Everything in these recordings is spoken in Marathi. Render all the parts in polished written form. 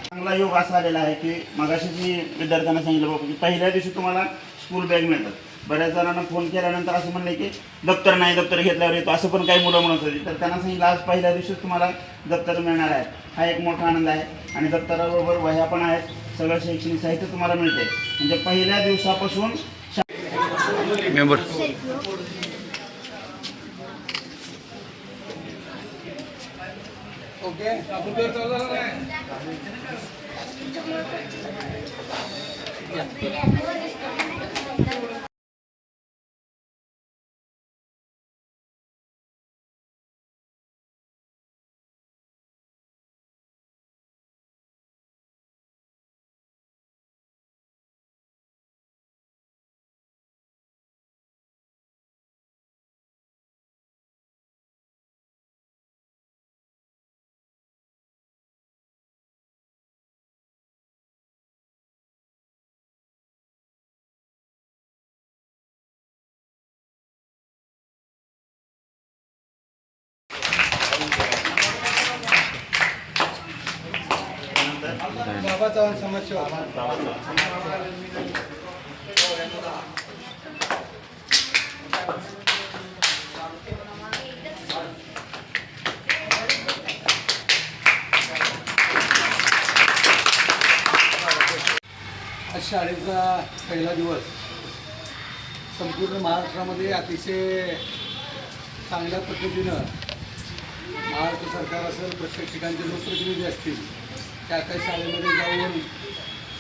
चांगला योग असा आलेला आहे की मगाशी मी विद्यार्थ्यांना सांगितलं बाबा की पहिल्या दिवशी तुम्हाला स्कूल बॅग मिळतात. बऱ्याच जणांना फोन केल्यानंतर असं म्हणलं की दप्तर नाही, दप्तर घेतल्यावर येतो, असं पण काही मुलं म्हणत होती. तर त्यांना सांगितलं आज पहिल्या दिवशीच तुम्हाला दप्तर मिळणार आहे. हा एक मोठा आनंद आहे. आणि दप्तराबरोबर वह्या पण आहेत, सगळं शैक्षणिक साहित्य तुम्हाला मिळते. म्हणजे पहिल्या दिवसापासून मेंबर ओके आपण तर चालू झालं नाही. बाबाचा समस्या आज शाळेचा पहिला दिवस संपूर्ण महाराष्ट्रामध्ये अतिशय चांगल्या पद्धतीनं महाराष्ट्र सरकार असेल, प्रत्येक ठिकाणचे लोकप्रतिनिधी असतील, त्या त्या शाळेमध्ये जाऊन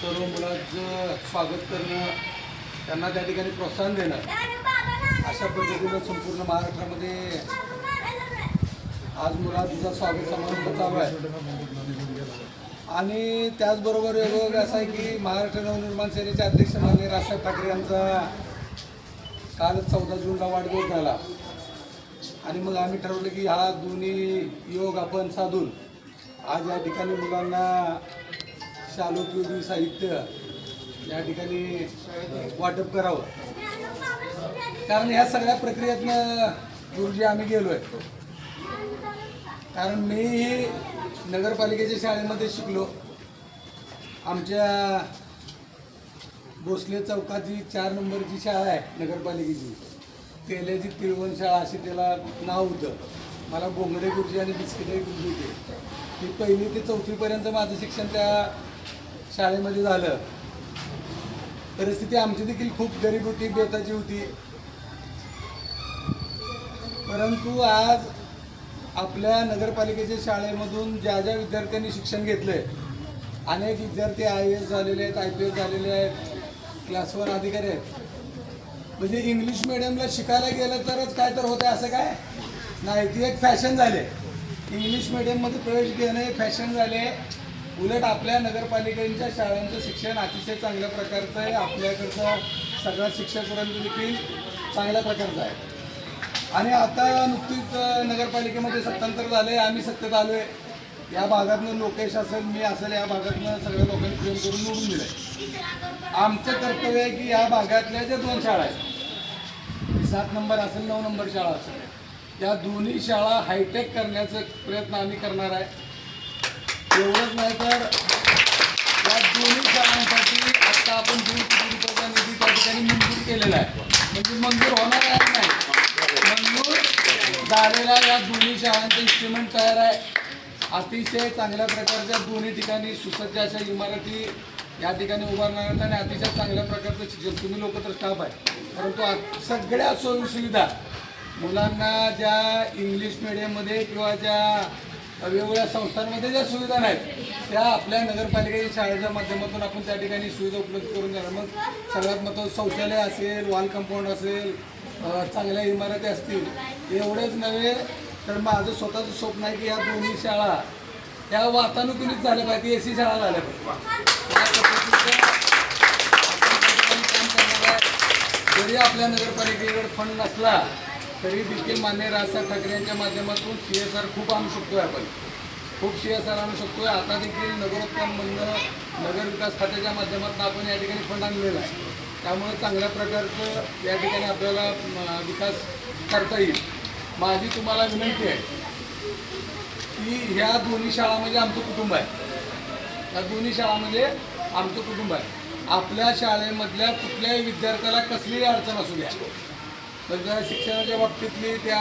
सर्व मुलांचं स्वागत करणं, त्यांना त्या ठिकाणी प्रोत्साहन देणं, अशा पद्धतीनं संपूर्ण महाराष्ट्रामध्ये आज मुलांचा स्वागत समारंभ चालू आहे. आणि त्याचबरोबर योग असा आहे की महाराष्ट्र नवनिर्माण सेनेचे अध्यक्ष माननीय राजसाहेब ठाकरे यांचा काल 14 जूनला वाढदिवस झाला. आणि मग आम्ही ठरवलं की हा दोन्ही योग आपण साधून आज या ठिकाणी मुलांना शालोपयोगी साहित्य या ठिकाणी वाटप करावं. कारण ह्या सगळ्या प्रक्रियेतनं गुरुजी आम्ही गेलो आहे. कारण मीही नगरपालिकेच्या शाळेमध्ये शिकलो. आमच्या भोसले चौकाची 4 नंबरची शाळा आहे नगरपालिकेची, तेल्याची तिळवण शाळा अशी त्याला नाव होतं. मला बोंगडे गुरुजी आणि बिस्किटे गुरुजी होते. ती 1ली ते 4थीपर्यंत माझं शिक्षण त्या शाळेमध्ये झालं. परिस्थिती आमची देखील खूप गरीब होती, बेताची होती. परंतु आज आपल्या नगरपालिकेच्या शाळेमधून ज्या ज्या विद्यार्थ्यांनी शिक्षण घेतलं आहे, अनेक विद्यार्थी IAS झालेले आहेत, IPS झालेले आहेत, क्लास 1 अधिकारी आहेत. म्हणजे इंग्लिश मिडियमला शिकायला गेलं तरच काय तर होतं असं काय नाही. ती एक फॅशन झाली. इंग्लिश मिडियममध्ये प्रवेश घेणं हे फॅशन झाले. उलट आपल्या नगरपालिकेच्या शाळांचं शिक्षण अतिशय चांगल्या प्रकारचं आहे. आपल्याकडचं सगळ्या शिक्षकवर्ग देखील चांगल्या प्रकारचं आहे. आणि आता नुकतीच नगरपालिकेमध्ये सत्तांतर झालं आहे. आम्ही सत्तेत आलो आहे. या भागातनं लोकेश असेल, मी असेल, या भागातनं सगळ्या लोकांनी प्रेम करून निवडून दिलं आहे. आमचं कर्तव्य आहे की या भागातल्या ज्या 2 शाळा आहेत, 7 नंबर असेल, 9 नंबर शाळा असेल, या दोन्ही शाळा हायटेक करण्याचा प्रयत्न आम्ही करणार आहे. एवढंच नाही तर या दोन्ही शाळांसाठी आता आपण 2 कोटी रुपयाचा निधी त्या ठिकाणी मंजूर केलेला आहे. म्हणजे मंजूर होणार आहे नाही, मंजूर झालेला या दोन्ही शाळांचं इन्स्ट्रुमेंट तयार आहे. अतिशय चांगल्या प्रकारच्या दोन्ही ठिकाणी सुसज्ज अशा इमारती या ठिकाणी उभारणार आणि अतिशय चांगल्या प्रकारचं शिक्षण. तुम्ही लोक तर स्टाफ आहे, परंतु सगळ्या सोयीसुविधा मुलांना ज्या इंग्लिश मिडियममध्ये किंवा ज्या वेगवेगळ्या संस्थांमध्ये ज्या सुविधा नाहीत त्या आपल्या नगरपालिकेच्या शाळेच्या माध्यमातून आपण त्या ठिकाणी सुविधा उपलब्ध करून देणार. मग सगळ्यात महत्त्वाचं शौचालय असेल, वॉल कंपाऊंड असेल, चांगल्या इमारती असतील. एवढेच नव्हे तर माझं स्वतःचं स्वप्न आहे की या दोन्ही शाळा या वातानुकूलित झाल्या पाहिजे, AC शाळा झाल्या पाहिजे. काम करणार आहे. जरी आपल्या नगरपालिकेकडे फंड नसला तरी देखील माननीय राजसाहेब ठाकरे यांच्या माध्यमातून CSR खूप आणू शकतोय. आपण खूप CSR आणू शकतोय. आता देखील नगरोत्थानमधनं नगर विकास खात्याच्या माध्यमातून आपण या ठिकाणी फंड आणलेला आहे. त्यामुळे चांगल्या प्रकारचं या ठिकाणी आपल्याला विकास करता येईल. माझी तुम्हाला विनंती आहे की ह्या दोन्ही शाळा म्हणजे आमचं कुटुंब आहे. या दोन्ही शाळामध्ये आमचं कुटुंब आहे. आपल्या शाळेमधल्या कुठल्याही विद्यार्थ्याला कसलीही अडचण असू द्या, म्हणजे शिक्षणाच्या बाबतीतली त्या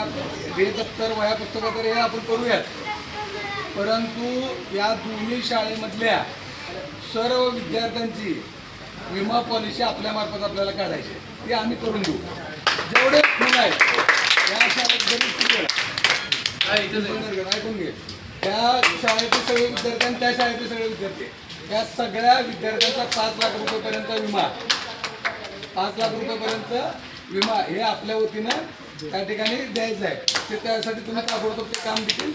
हे दप्तर वह्या पुस्तकं तर हे आपण करूयात, परंतु या दोन्ही शाळेमधल्या सर्व विद्यार्थ्यांची विमा पॉलिसी आपल्यामार्फत आपल्याला काढायची, ती आम्ही करून देऊ. जेवढे मुलं आहेत या शाळेत जरी ऐकून घे, त्या शाळेचे सगळे विद्यार्थी आणि त्या शाळेचे सगळे विद्यार्थी, या सगळ्या विद्यार्थ्यांचा 5 लाख रुपयेपर्यंत विमा, 5 लाख रुपयेपर्यंत विमा हे आपल्या वतीनं त्या ठिकाणी द्यायचं आहे. ते त्यासाठी तुम्ही ताबडतोब ते काम देखील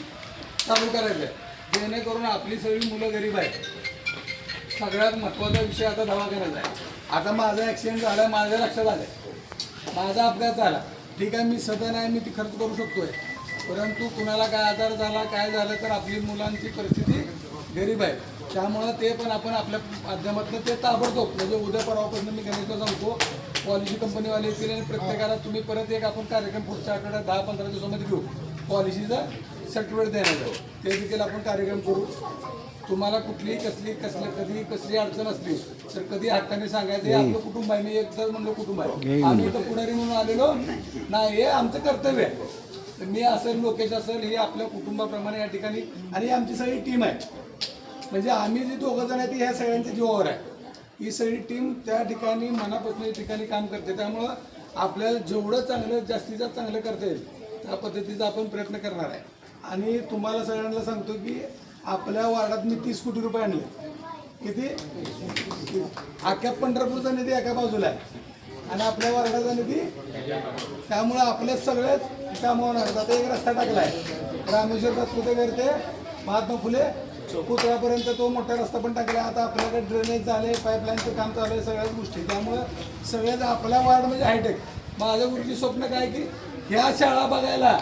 चालू करायचं आहे, जेणेकरून आपली सगळी मुलं गरीब आहेत. सगळ्यात महत्त्वाचा विषय आता दवाखान्याचा आहे. आता माझा ॲक्सिडेंट झाला, माझ्या लक्षात आलं आहे, माझा अपघात झाला, ठीक आहे, मी सदन आहे, मी ती खर्च करू शकतोय, परंतु कुणाला काय आजार झाला, काय झालं तर आपली मुलांची परिस्थिती गरीब आहे. त्यामुळं ते पण आपण आपल्या माध्यमातून ते ताबडतोब, म्हणजे उद्या परवापासून मी गणेशला सांगतो, पॉलिसी कंपनीवाले येतील आणि प्रत्येकाला तुम्ही परत एक आपण कार्यक्रम पुढच्या आठवड्यात 10-15 दिवसामध्ये घेऊ, पॉलिसीचं सर्टिफिकेट देण्याचं, ते देखील आपण कार्यक्रम करू. तुम्हाला कुठलीही कसली अडचण असली तर कधी हक्काने सांगायचं, हे आपलं कुटुंब आहे. मी एकदा म्हणलो कुटुंब आहे, आम्ही इथं पुढारी म्हणून आलेलो नाही, हे आमचं कर्तव्य आहे. तर मी असेल, लोकेश असेल, हे आपल्या कुटुंबाप्रमाणे या ठिकाणी, आणि आमची सगळी टीम आहे, म्हणजे आम्ही जे 2 जण आहेत ह्या सगळ्यांच्या जीवावर आहे. ही सगळी टीम त्या ठिकाणी मनापासून या ठिकाणी काम करते. त्यामुळं आपल्याला जेवढं चांगलं, जास्तीत जास्त चांगलं करता येईल त्या पद्धतीचा आपण प्रयत्न करणार आहे. आणि तुम्हाला सगळ्यांना सांगतो की आपल्या वार्डात मी 30 कोटी रुपये आणले. किती? अख्ख्या पंढरपूरचा निधी एका बाजूला आहे आणि आपल्या वार्डाचा निधी, त्यामुळं आपल्या सगळ्याच कामं होणार. आता एक रस्ता टाकला आहे रामेश्वर दासपुतेकर ते महात्मा फुले पुतळ्यापर्यंत, तो मोठा रस्ता पण टाकला. आता आपल्याकडे ड्रेनेज झाले, पाईपलाईनचं काम चालू आहे, सगळ्याच गोष्टी. त्यामुळं सगळ्याच आपला वार्ड म्हणजे हायटेक. माझं गुरुजी स्वप्न काय की ह्या शाळा बघायला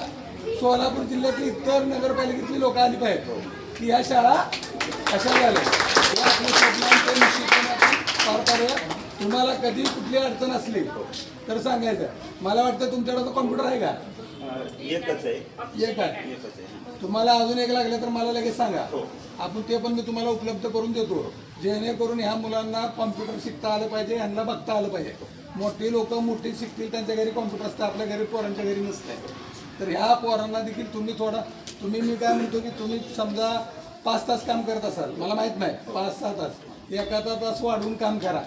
सोलापूर जिल्ह्यातली इतर नगरपालिकेतली लोक आली पाहिजेत की ह्या शाळा कशा झाल्या. हे आपल्या स्वप्नांचं निश्चितपणे आपण पार पाडूया. तुम्हाला कधी कुठली अडचण असली तर सांगायचं. मला वाटतं तुमच्याकडे तो कॉम्प्युटर आहे का? एकच आहे. एक आहे. तुम्हाला अजून एक लागलं तर मला लगेच सांगा, आपण ते पण मी तुम्हाला उपलब्ध करून देतो, जेणेकरून ह्या मुलांना कॉम्प्युटर शिकता आलं पाहिजे, ह्यांना बघता आलं पाहिजे. मोठी लोक मोठी शिकतील, त्यांच्या घरी कॉम्प्युटर असतं, आपल्या घरी पोरांच्या घरी नसतं. तर ह्या पोरांना देखील तुम्ही मी काय म्हणतो की तुम्ही समजा 5 तास काम करत असाल, मला माहीत नाही, 5-6 तास, 1 तास वाढवून काम करा.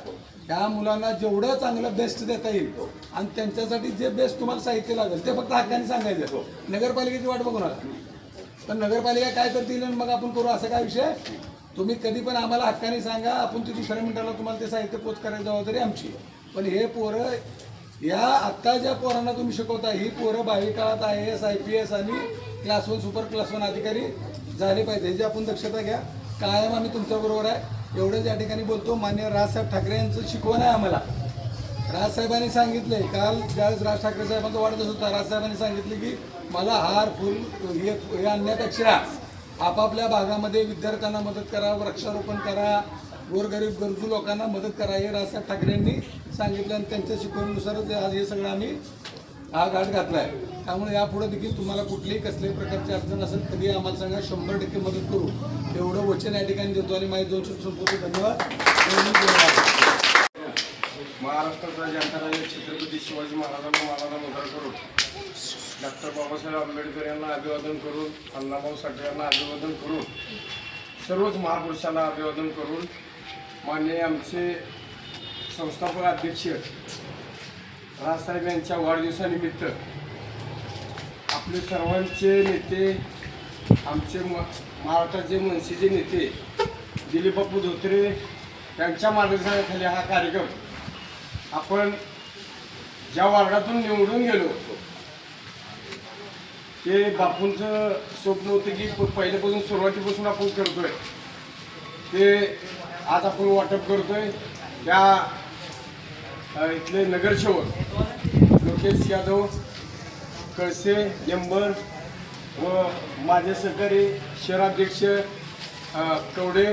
ह्या मुलांना जेवढं चांगलं बेस्ट देता येईल आणि त्यांच्यासाठी जे बेस्ट तुम्हाला साहित्य लागेल ते फक्त हक्काने सांगायचं. नगरपालिकेची वाट बघू नका, पण नगरपालिका काय करतील आणि मग आपण करू असं काय विषय. तुम्ही कधी पण आम्हाला हक्काने सांगा, आपण ते दुसऱ्या मिनिटाला तुम्हाला ते साहित्य पोच करायची जबाबदारी आमची. पण हे पोरं, या आत्ता ज्या पोरांना तुम्ही शिकवता, ही पोरं भावी काळात IAS IPS आणि क्लास 1 सुपर क्लास 1 अधिकारी झाले पाहिजे, ह्याची आपण दक्षता घ्या. कायम आम्ही तुमच्याबरोबर आहे. एवढंच या ठिकाणी बोलतो. माननीय राजसाहेब ठाकरे यांचं शिकवण आहे आम्हाला. राजसाहेबांनी सांगितलंय, काल ज्यावेळेस राज ठाकरे साहेबांचा वाढदिवस होता, राजसाहेबांनी सांगितले की मला हार फुल हे आणण्यापेक्षा आपापल्या भागामध्ये विद्यार्थ्यांना मदत करा, वृक्षारोपण करा, गोरगरीब गरजू लोकांना मदत करा, हे राजसाहेब ठाकरे यांनी सांगितलं आणि त्यांच्या शिकवणीनुसारच आज हे सगळं आम्ही हा घाट घातला आहे. त्यामुळे यापुढे देखील तुम्हाला कुठलीही कसल्याही प्रकारची अडचण असेल कधी आम्हाला सांगा, 100% मदत करू, एवढं वचन या ठिकाणी देतो. आणि माझे 2 शब्द संपवतो. धन्यवाद. महाराष्ट्राचा जनता राज्य छत्रपती शिवाजी महाराजांना मानाला मुद्रा करून, डॉक्टर बाबासाहेब आंबेडकर यांना अभिवादन करून, अण्णाभाऊ साठे यांना अभिवादन करून, सर्वच महापुरुषांना अभिवादन करून, माननीय आमचे संस्थापक अध्यक्ष राजसाहेब यांच्या वाढदिवसानिमित्त आपले सर्वांचे नेते, आमचे महाराष्ट्राचे मनसेचे नेते दिलीप बापू धोत्रे यांच्या मार्गदर्शनाखाली हा कार्यक्रम आपण ज्या वार्डातून निवडून गेलो, ते बापूंचं स्वप्न होतं की पहिल्यापासून सुरुवातीपासून आपण करतोय ते आज आपण वाटप करतोय. त्या इथले नगरसेवक लोकेश यादव, कळसे, यंबर व माझे सहकारी शहराध्यक्ष शहर कवडे,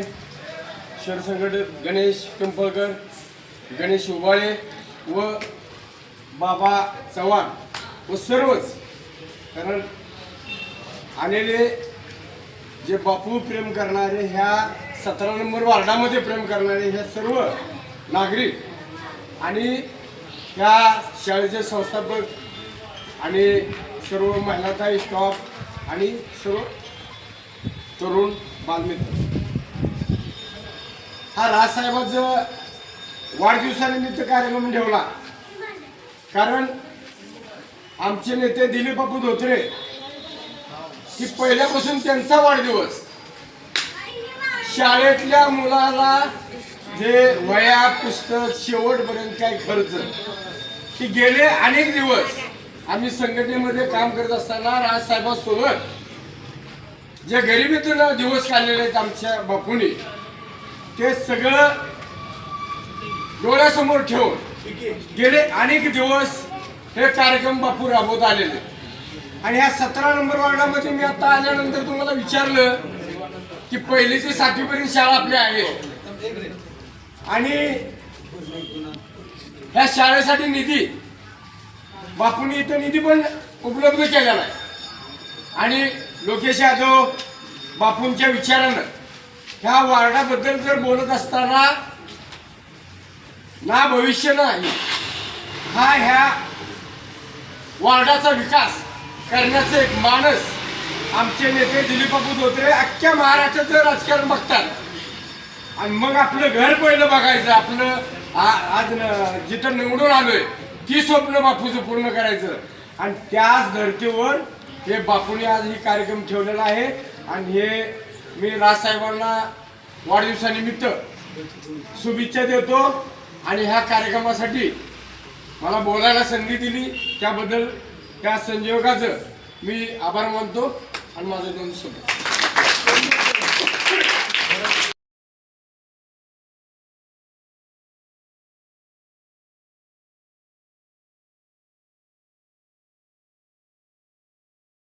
शहर संघटक गणेश पिंपळकर, गणेश उबाळे व बाबा चव्हाण व सर्वच, कारण आलेले जे बापू प्रेम करणारे, ह्या 17 नंबर वार्डामध्ये प्रेम करणारे ह्या सर्व नागरिक आणि ह्या शाळेचे संस्थापक आणि सर्व महिलाताई स्टॉफ आणि सर्व तरुण बालमित्र, हा राजसाहेबाचं वाढदिवसानिमित्त कार्यक्रम ठेवला. कारण आमचे नेते दिलीप बापू धोत्रे की पहिल्यापासून त्यांचा वाढदिवस शाळेतल्या मुलाला जे वह्या पुस्तक शेवटपर्यंत काय खर्च, की गेले अनेक दिवस आम्ही संघटनेमध्ये काम करत असताना राजसाहेबांसोबत जे गरिबीतून दिवस काढलेले आहेत आमच्या बापूंनी, ते सगळं डोळ्यासमोर ठेवून गेले अनेक दिवस हे कार्यक्रम बापू राबवत आलेले. आणि ह्या 17 नंबर वार्डामध्ये मी आता आल्यानंतर तुम्हाला विचारलं की पहिली ते 7वी पर्यंत शाळा आपल्या आहे आणि ह्या शाळेसाठी निधी बापूंनी इथं निधी पण उपलब्ध केलेला आहे. आणि लोकेश यादव बापूंच्या विचारानं ह्या वार्डाबद्दल जर बोलत असताना ना भविष्य नाही, हा ह्या वार्डाचा विकास करण्याचं एक मानस आमचे नेते दिलीप बापू धोत्रे अख्ख्या महाराष्ट्राचं राजकारण बघतात. आणि मग आपलं घर पहिलं बघायचं, आपलं आज जिथं निवडून आलोय ती स्वप्न बापूचं पूर्ण करायचं. आणि त्याच धर्तीवर हे बापूने आज ही कार्यक्रम ठेवलेला आहे. आणि हे मी राजसाहेबांना वाढदिवसानिमित्त शुभेच्छा देतो. आणि ह्या कार्यक्रमासाठी मला बोलायला संधी दिली त्याबद्दल त्या संयोगाचं मी आभार मानतो आणि माझं दोन शब्द